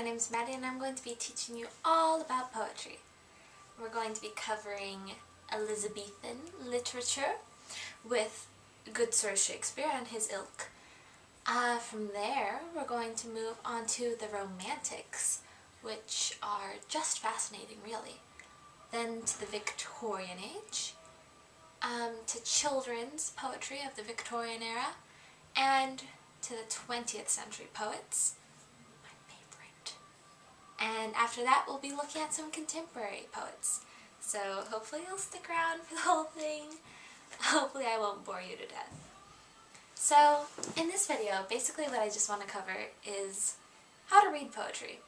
my name is Mady and I'm going to be teaching you all about poetry. We're going to be covering Elizabethan literature with good Sir Shakespeare and his ilk. From there, we're going to move on to the Romantics, which are just fascinating, really. Then to the Victorian Age, to children's poetry of the Victorian era, and to the 20th century poets, my favorite. And after that, we'll be looking at some contemporary poets. So hopefully you'll stick around for the whole thing. Hopefully I won't bore you to death. So in this video, basically what I just want to cover is how to read poetry.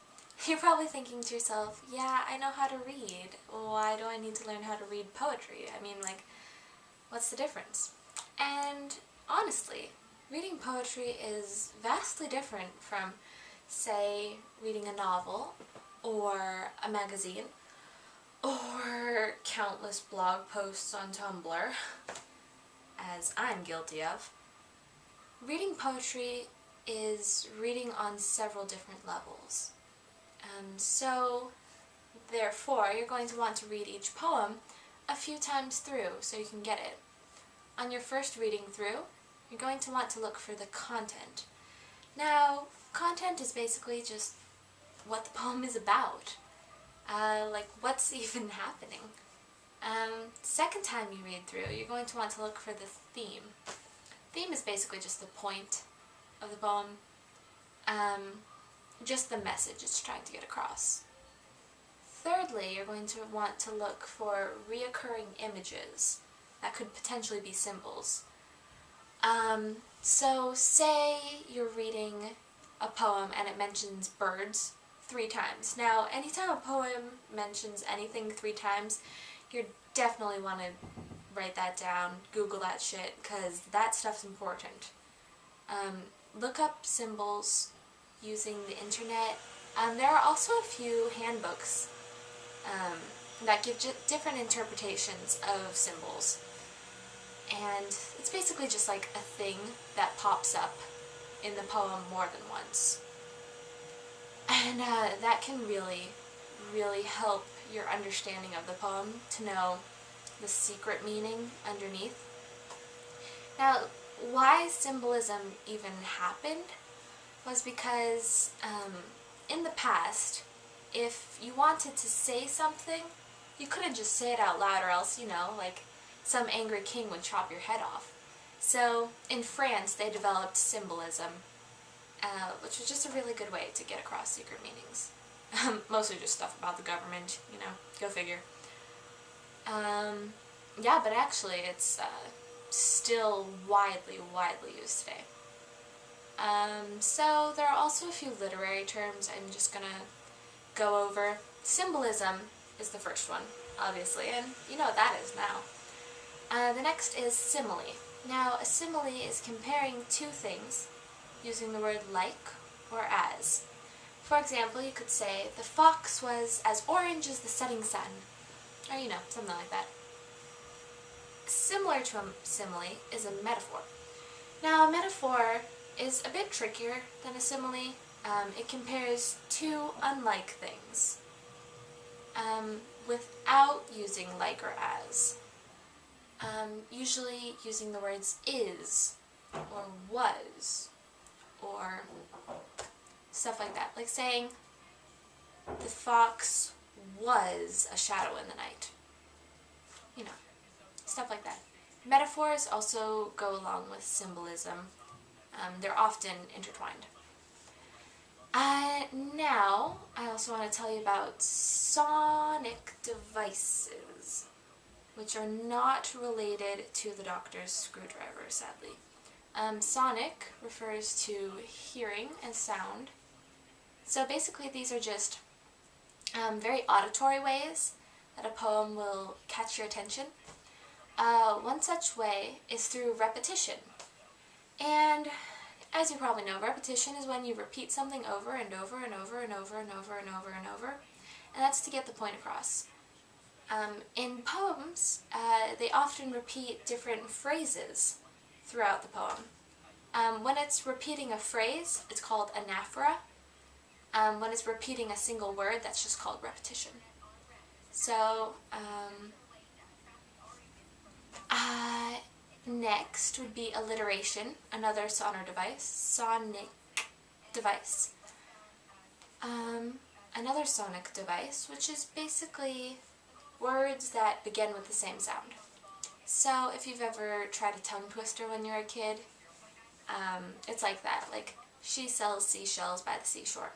You're probably thinking to yourself, yeah, I know how to read. Why do I need to learn how to read poetry? I mean, like, what's the difference? And honestly, reading poetry is vastly different from, say, reading a novel, or a magazine, or countless blog posts on Tumblr, as I'm guilty of. Reading poetry is reading on several different levels. So, therefore, you're going to want to read each poem a few times through so you can get it. On your first reading through, you're going to want to look for the content. Now, content is basically just what the poem is about. Like, what's even happening. Second time you read through, you're going to want to look for the theme. Theme is basically just the point of the poem, just the message it's trying to get across. Thirdly, you're going to want to look for reoccurring images that could potentially be symbols. So say you're reading a poem and it mentions birds 3 times. Now, anytime a poem mentions anything 3 times, you definitely want to write that down, Google that shit, because that stuff's important. Look up symbols using the internet. There are also a few handbooks that give different interpretations of symbols. And it's basically just like a thing that pops up in the poem more than once. And that can really, really help your understanding of the poem to know the secret meaning underneath. Now, why symbolism even happened was because in the past, if you wanted to say something, you couldn't just say it out loud, or else, you know, like, some angry king would chop your head off. So, in France, they developed symbolism, which was just a really good way to get across secret meanings. Mostly just stuff about the government, you know, go figure. Yeah, but actually it's still widely used today. So there are also a few literary terms I'm just gonna go over. Symbolism is the first one, obviously, and you know what that is now. The next is simile. Now, a simile is comparing 2 things using the word like or as. For example, you could say, the fox was as orange as the setting sun. Or, you know, something like that. Similar to a simile is a metaphor. Now, a metaphor is a bit trickier than a simile. It compares 2 unlike things without using like or as. Usually using the words is, or was, or stuff like that. Like saying, the fox was a shadow in the night. You know, stuff like that. Metaphors also go along with symbolism. They're often intertwined. Now, I also want to tell you about sonic devices, which are not related to the doctor's screwdriver, sadly. Sonic refers to hearing and sound. So basically these are just very auditory ways that a poem will catch your attention. One such way is through repetition. And as you probably know, repetition is when you repeat something over and over and over and over and over and over and over, and that's to get the point across. In poems, they often repeat different phrases throughout the poem. When it's repeating a phrase, it's called Anaphora, When it's repeating a single word, that's just called repetition. So, next would be alliteration, another sonic device. Another sonic device, which is basically words that begin with the same sound. So if you've ever tried a tongue twister when you were a kid, it's like that, like she sells seashells by the seashore.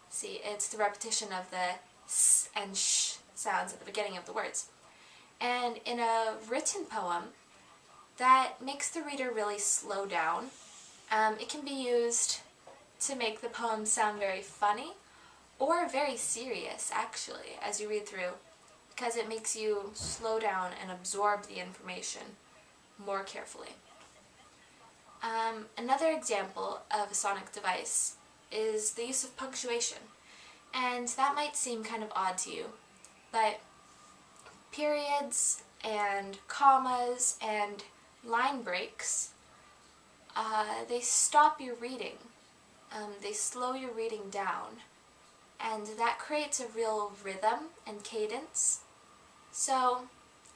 See, it's the repetition of the s and sh sounds at the beginning of the words. And in a written poem, that makes the reader really slow down. It can be used to make the poem sound very funny or very serious, actually, as you read through, because it makes you slow down and absorb the information more carefully. Another example of a sonic device is the use of punctuation, and that might seem kind of odd to you, but periods and commas and line breaks, they stop your reading. They slow your reading down, and that creates a real rhythm and cadence. So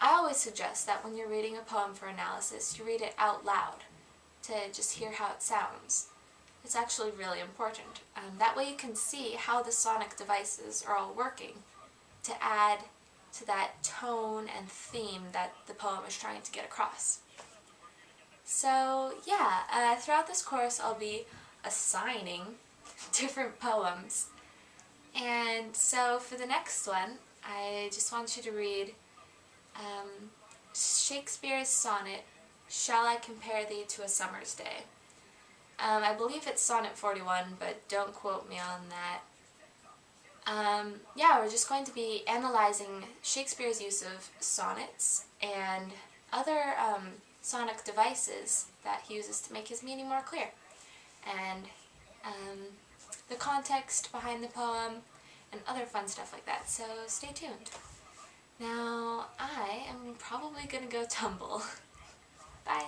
I always suggest that when you're reading a poem for analysis, you read it out loud to just hear how it sounds. It's actually really important. That way you can see how the sonic devices are all working to add to that tone and theme that the poem is trying to get across. So yeah, throughout this course I'll be assigning different poems. And so for the next one, I just want you to read Shakespeare's sonnet, Shall I Compare Thee to a Summer's Day? I believe it's sonnet 41, but don't quote me on that. Yeah, we're just going to be analyzing Shakespeare's use of sonnets and other sonic devices that he uses to make his meaning more clear, and the context behind the poem and other fun stuff like that, so stay tuned. Now, I am probably going to go tumble. Bye!